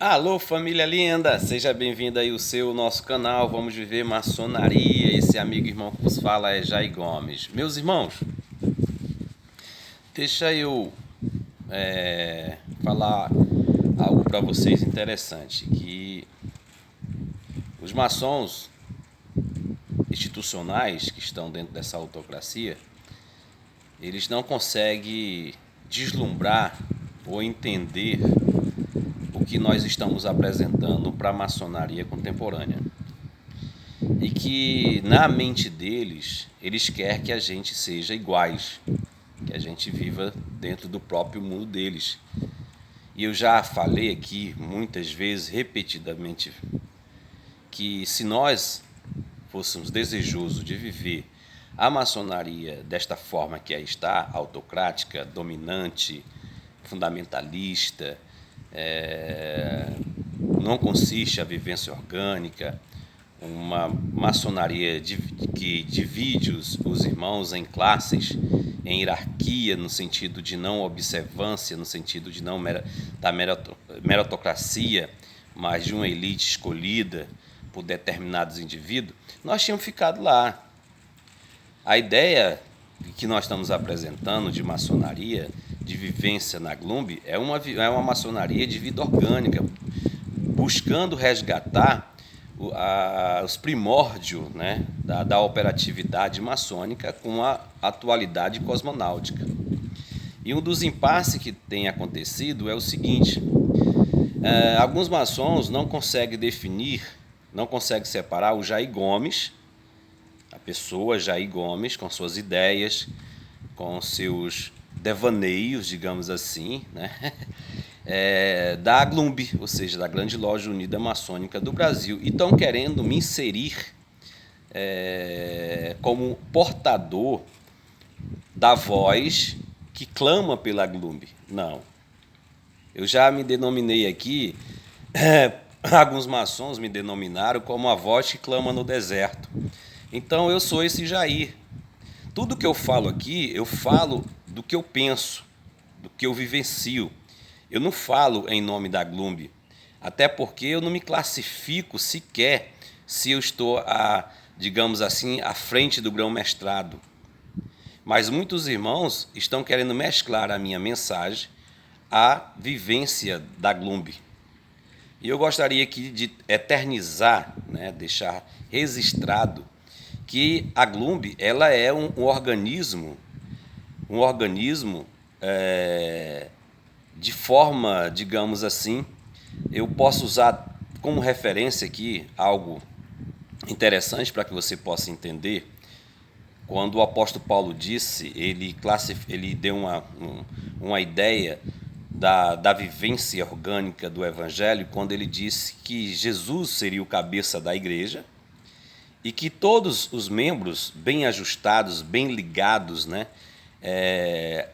Alô, família linda! Seja bem-vindo aí ao nosso canal. Vamos viver maçonaria. Esse amigo irmão que vos fala é Jair Gomes. Meus irmãos, deixa eu falar algo para vocês interessante, que os maçons institucionais que estão dentro dessa autocracia, eles não conseguem deslumbrar ou entender o que nós estamos apresentando para a maçonaria contemporânea. E que na mente deles, eles querem que a gente seja iguais, que a gente viva dentro do próprio mundo deles. E eu já falei aqui muitas vezes, repetidamente, que se nós fôssemos desejosos de viver a maçonaria desta forma que aí está, autocrática, dominante, fundamentalista, não consiste a vivência orgânica, uma maçonaria que divide os irmãos em classes, em hierarquia, no sentido de não observância, no sentido de não da meritocracia, mas de uma elite escolhida por determinados indivíduos, nós tínhamos ficado lá. A ideia que nós estamos apresentando de maçonaria, de vivência na Glumb, é uma maçonaria de vida orgânica, buscando resgatar os primórdios, né, da operatividade maçônica com a atualidade cosmonáutica. E um dos impasses que tem acontecido é o seguinte: alguns maçons não conseguem definir, não conseguem separar o Jair Gomes, a pessoa Jair Gomes, com suas ideias, com seus devaneios, digamos assim, né? Da Glumb, ou seja, da Grande Loja Unida Maçônica do Brasil, e estão querendo me inserir como portador da voz que clama pela Glumb. Não. Eu já me denominei aqui, alguns maçons me denominaram como a voz que clama no deserto. Então eu sou esse Jair. Tudo que eu falo aqui, eu falo do que eu penso, do que eu vivencio. Eu não falo em nome da Glumb, até porque eu não me classifico sequer se eu estou, digamos assim, à frente do grão-mestrado. Mas muitos irmãos estão querendo mesclar a minha mensagem à vivência da Glumb. E eu gostaria aqui de eternizar, né, deixar registrado que a Glumb ela é um organismo de forma, digamos assim, eu posso usar como referência aqui algo interessante para que você possa entender. Quando o apóstolo Paulo disse, ele deu uma ideia da vivência orgânica do evangelho, quando ele disse que Jesus seria o cabeça da igreja e que todos os membros bem ajustados, bem ligados, né,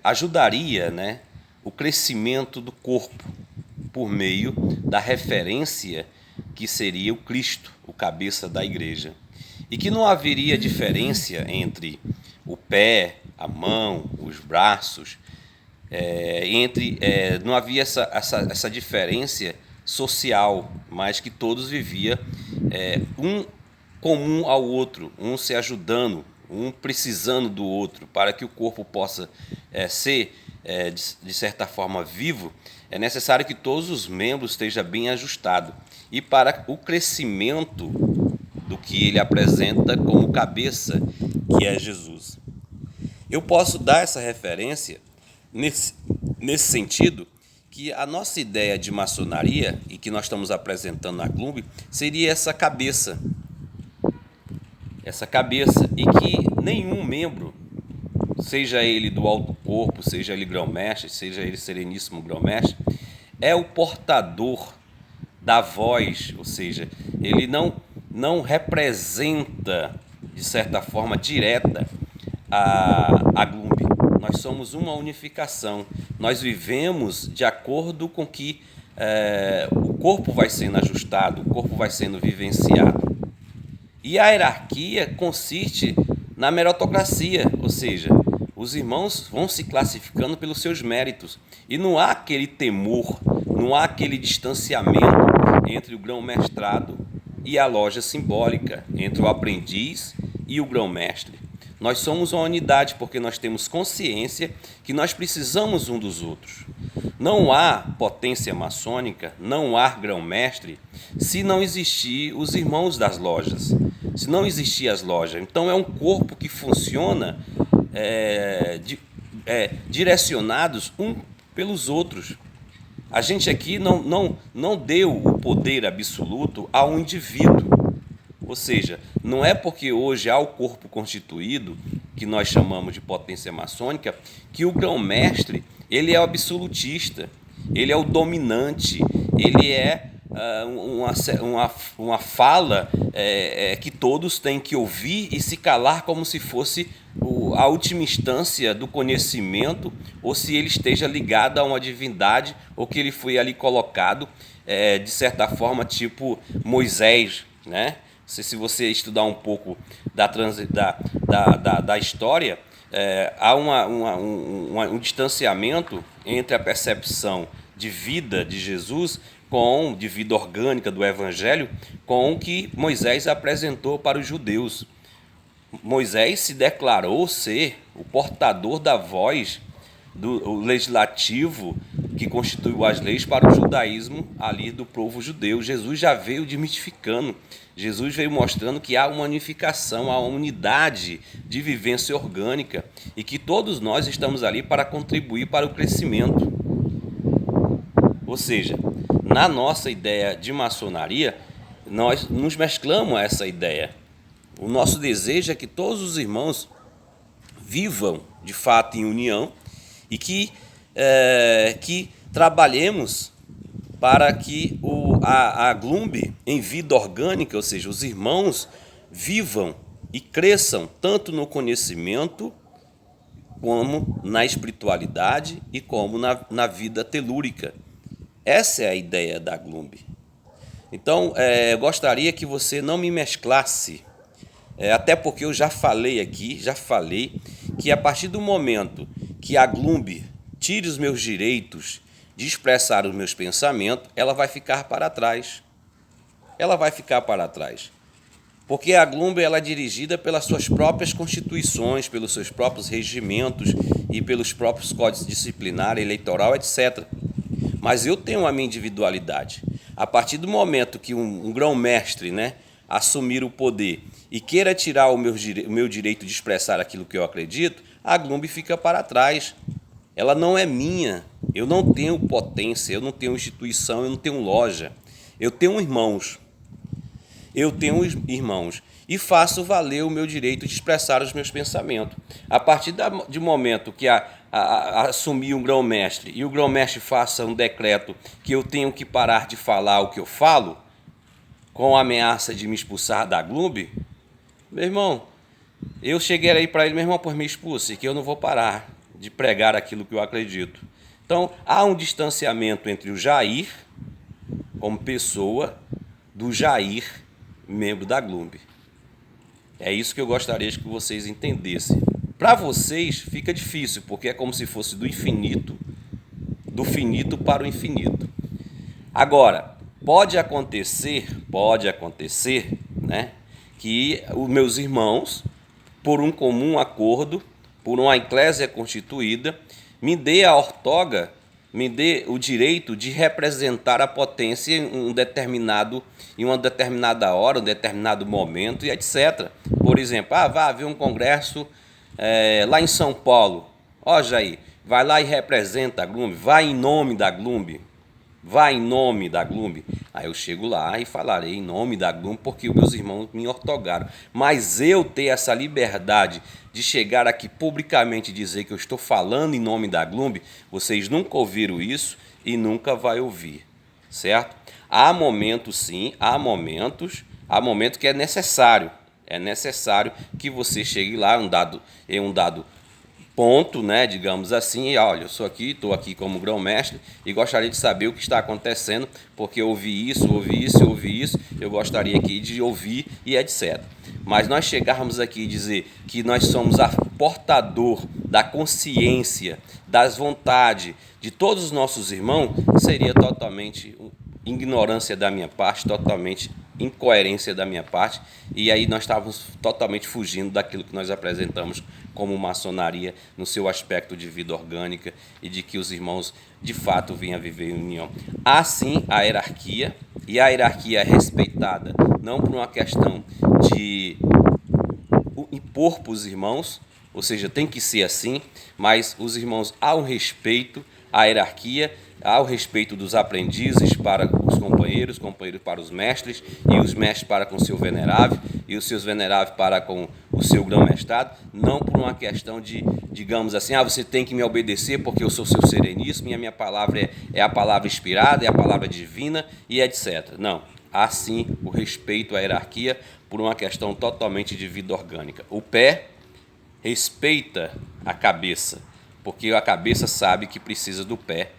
ajudaria, né, o crescimento do corpo por meio da referência que seria o Cristo, o cabeça da igreja. E que não haveria diferença entre o pé, a mão, os braços, não havia essa diferença social, mas que todos viviam um comum ao outro, um se ajudando, um precisando do outro, para que o corpo possa ser, de certa forma, vivo. É necessário que todos os membros estejam bem ajustados. E para o crescimento do que ele apresenta como cabeça, que é Jesus. Eu posso dar essa referência nesse sentido, que a nossa ideia de maçonaria, e que nós estamos apresentando na Glumb, seria essa cabeça, e que nenhum membro, seja ele do alto corpo, seja ele grão-mestre, seja ele sereníssimo grão-mestre, é o portador da voz, ou seja, ele não representa, de certa forma direta, a Glumb. Nós somos uma unificação, nós vivemos de acordo com que o corpo vai sendo ajustado, o corpo vai sendo vivenciado. E a hierarquia consiste na meritocracia, ou seja, os irmãos vão se classificando pelos seus méritos. E não há aquele temor, Não há aquele distanciamento entre o grão-mestrado e a loja simbólica, entre o aprendiz e o grão-mestre. Nós somos uma unidade porque nós temos consciência que nós precisamos um dos outros. Não há potência maçônica, não há grão-mestre, se não existir os irmãos das lojas, se não existir as lojas. Então é um corpo que funciona direcionados um pelos outros. A gente aqui não deu o poder absoluto ao indivíduo. Ou seja, não é porque hoje há o corpo constituído, que nós chamamos de potência maçônica, que o grão-mestre ele é o absolutista, ele é o dominante, ele é uma fala que todos têm que ouvir e se calar como se fosse a última instância do conhecimento, ou se ele esteja ligado a uma divindade, ou que ele foi ali colocado, de certa forma, tipo Moisés, né? Se você estudar um pouco da história, há um distanciamento entre a percepção de vida de Jesus, de vida orgânica do Evangelho, com o que Moisés apresentou para os judeus. Moisés se declarou ser o portador da voz do legislativo que constituiu as leis para o judaísmo ali do povo judeu. Jesus já veio desmistificando, Jesus veio mostrando que há uma unificação, há uma unidade de vivência orgânica e que todos nós estamos ali para contribuir para o crescimento. Ou seja, na nossa ideia de maçonaria, nós nos mesclamos a essa ideia. O nosso desejo é que todos os irmãos vivam de fato em união e que trabalhemos para que a Glumb em vida orgânica, ou seja, os irmãos vivam e cresçam tanto no conhecimento como na espiritualidade e como na vida telúrica. Essa é a ideia da Glumb. Então, eu gostaria que você não me mesclasse, até porque eu já falei que a partir do momento que a Glumb tire os meus direitos de expressar os meus pensamentos, ela vai ficar para trás. Ela vai ficar para trás. Porque a Glumb ela é dirigida pelas suas próprias constituições, pelos seus próprios regimentos e pelos próprios códigos disciplinares, eleitoral, etc. Mas eu tenho a minha individualidade. A partir do momento que um grão-mestre, né, assumir o poder e queira tirar o meu direito de expressar aquilo que eu acredito, a Glumb fica para trás. Ela não é minha. Eu não tenho potência, eu não tenho instituição, eu não tenho loja. Eu tenho irmãos. E faço valer o meu direito de expressar os meus pensamentos. A partir do momento que assumir um grão-mestre e o grão-mestre faça um decreto que eu tenho que parar de falar o que eu falo, com a ameaça de me expulsar da Glumb, meu irmão, eu cheguei aí para ele, meu irmão, por me expulse, que eu não vou parar de pregar aquilo que eu acredito. Então, há um distanciamento entre o Jair, como pessoa, do Jair, membro da Glumb. É isso que eu gostaria que vocês entendessem. Para vocês fica difícil, porque é como se fosse do finito para o infinito. Agora, pode acontecer, né, que os meus irmãos, por um comum acordo, por uma eclésia constituída, me dê a ortoga, me dê o direito de representar a potência em uma determinada hora, um determinado momento e etc. Por exemplo, vai haver um congresso lá em São Paulo. Jair, vai lá e representa a Glumb, vai em nome da Glumb. Aí eu chego lá e falarei em nome da Glumb porque os meus irmãos me ortogaram. Mas eu ter essa liberdade de chegar aqui publicamente e dizer que eu estou falando em nome da Glumb, vocês nunca ouviram isso e nunca vai ouvir, certo? Há momentos sim, há momentos que é necessário que você chegue lá em um dado ponto, né, digamos assim, e olha, eu sou aqui, estou aqui como grão-mestre e gostaria de saber o que está acontecendo, porque eu ouvi isso, eu gostaria aqui de ouvir e etc. Mas nós chegarmos aqui e dizer que nós somos a portador da consciência, das vontades de todos os nossos irmãos, seria totalmente ignorância da minha parte, totalmente incoerência da minha parte, e aí nós estávamos totalmente fugindo daquilo que nós apresentamos como maçonaria no seu aspecto de vida orgânica e de que os irmãos de fato vinham viver em união. Há sim a hierarquia, e a hierarquia é respeitada não por uma questão de impor para os irmãos, ou seja, tem que ser assim, mas os irmãos há um respeito à hierarquia, há o respeito dos aprendizes para os companheiros, companheiros para os mestres, e os mestres para com o seu venerável, e os seus veneráveis para com o seu grão-mestrado, não por uma questão de, digamos assim, você tem que me obedecer porque eu sou seu sereníssimo e a minha palavra é a palavra inspirada, é a palavra divina e etc. Não, há sim o respeito à hierarquia por uma questão totalmente de vida orgânica. O pé respeita a cabeça, porque a cabeça sabe que precisa do pé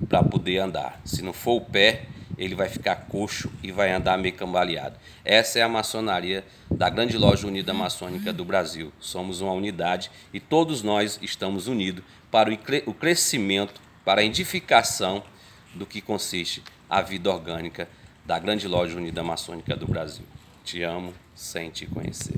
para poder andar. Se não for o pé, ele vai ficar coxo e vai andar meio cambaleado. Essa é a maçonaria da Grande Loja Unida Maçônica do Brasil. Somos uma unidade e todos nós estamos unidos para o crescimento, para a edificação do que consiste a vida orgânica da Grande Loja Unida Maçônica do Brasil. Te amo sem te conhecer.